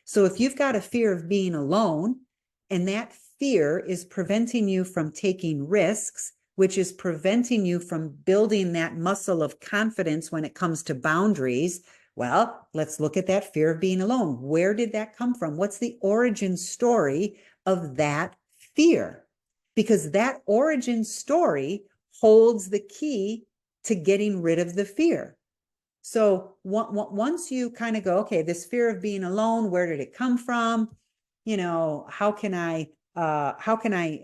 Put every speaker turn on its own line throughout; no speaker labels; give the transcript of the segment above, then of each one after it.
So if you've got a fear of being alone, and that fear is preventing you from taking risks, which is preventing you from building that muscle of confidence when it comes to boundaries, well, let's look at that fear of being alone. Where did that come from? What's the origin story of that fear? Because that origin story holds the key to getting rid of the fear. So once you kind of go, okay, this fear of being alone, where did it come from? How can I,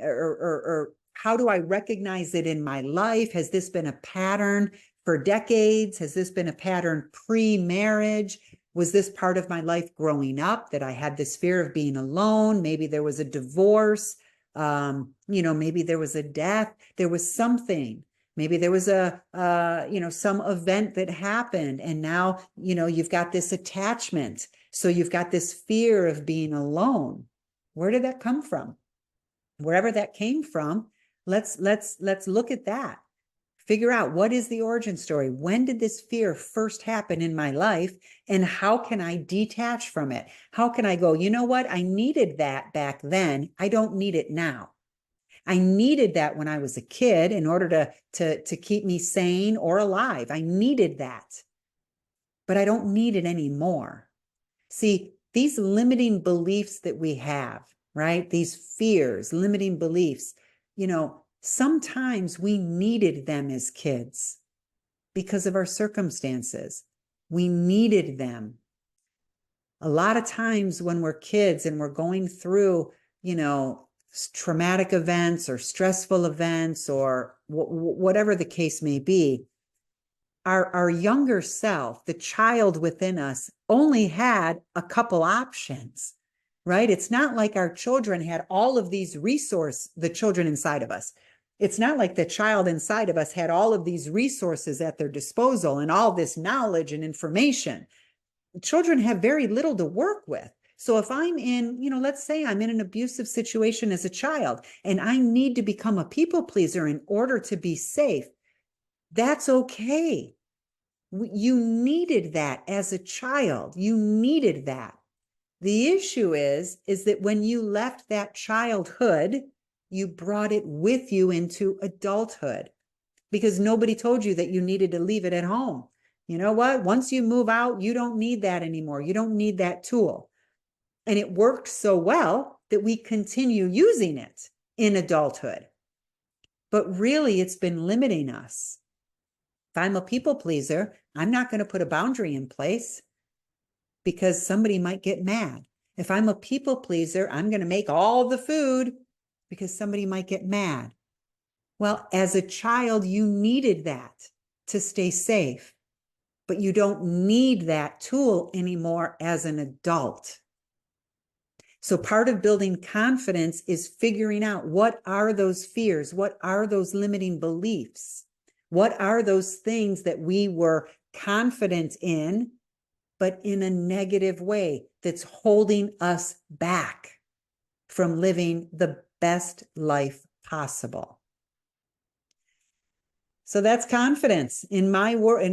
or how do I recognize it in my life? Has this been a pattern for decades? Has this been a pattern pre-marriage? Was this part of my life growing up that I had this fear of being alone? Maybe there was a divorce. Maybe there was a death. There was something. Maybe there was some event that happened, and now, you've got this attachment. So you've got this fear of being alone. Where did that come from? Wherever that came from, let's look at that. Figure out, what is the origin story? When did this fear first happen in my life? And how can I detach from it? How can I go, you know what? I needed that back then. I don't need it now. I needed that when I was a kid in order to keep me sane or alive. I needed that, but I don't need it anymore. See, these limiting beliefs that we have, right? These fears, limiting beliefs, sometimes we needed them as kids because of our circumstances. We needed them. A lot of times when we're kids and we're going through, traumatic events or stressful events or whatever the case may be, our younger self, the child within us, only had a couple options, right? It's not like our children had all of these resources, the children inside of us. It's not like the child inside of us had all of these resources at their disposal and all this knowledge and information. Children have very little to work with. So if I'm in, let's say I'm in an abusive situation as a child and I need to become a people pleaser in order to be safe, that's okay. You needed that as a child. You needed that. The issue is that when you left that childhood, you brought it with you into adulthood because nobody told you that you needed to leave it at home. You know what? Once you move out, you don't need that anymore. You don't need that tool. And it worked so well that we continue using it in adulthood. But really, it's been limiting us. If I'm a people pleaser, I'm not going to put a boundary in place because somebody might get mad. If I'm a people pleaser, I'm going to make all the food because somebody might get mad. Well, as a child, you needed that to stay safe, but you don't need that tool anymore as an adult. So part of building confidence is figuring out, what are those fears? What are those limiting beliefs? What are those things that we were confident in, but in a negative way that's holding us back from living the best life possible? So that's confidence. In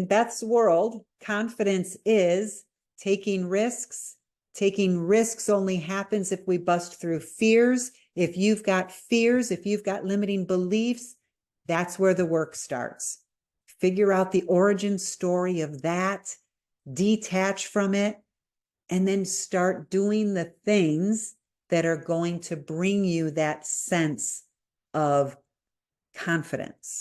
Beth's world, confidence is taking risks. Taking risks only happens if we bust through fears. If you've got fears, if you've got limiting beliefs, that's where the work starts. Figure out the origin story of that, detach from it, and then start doing the things that are going to bring you that sense of confidence.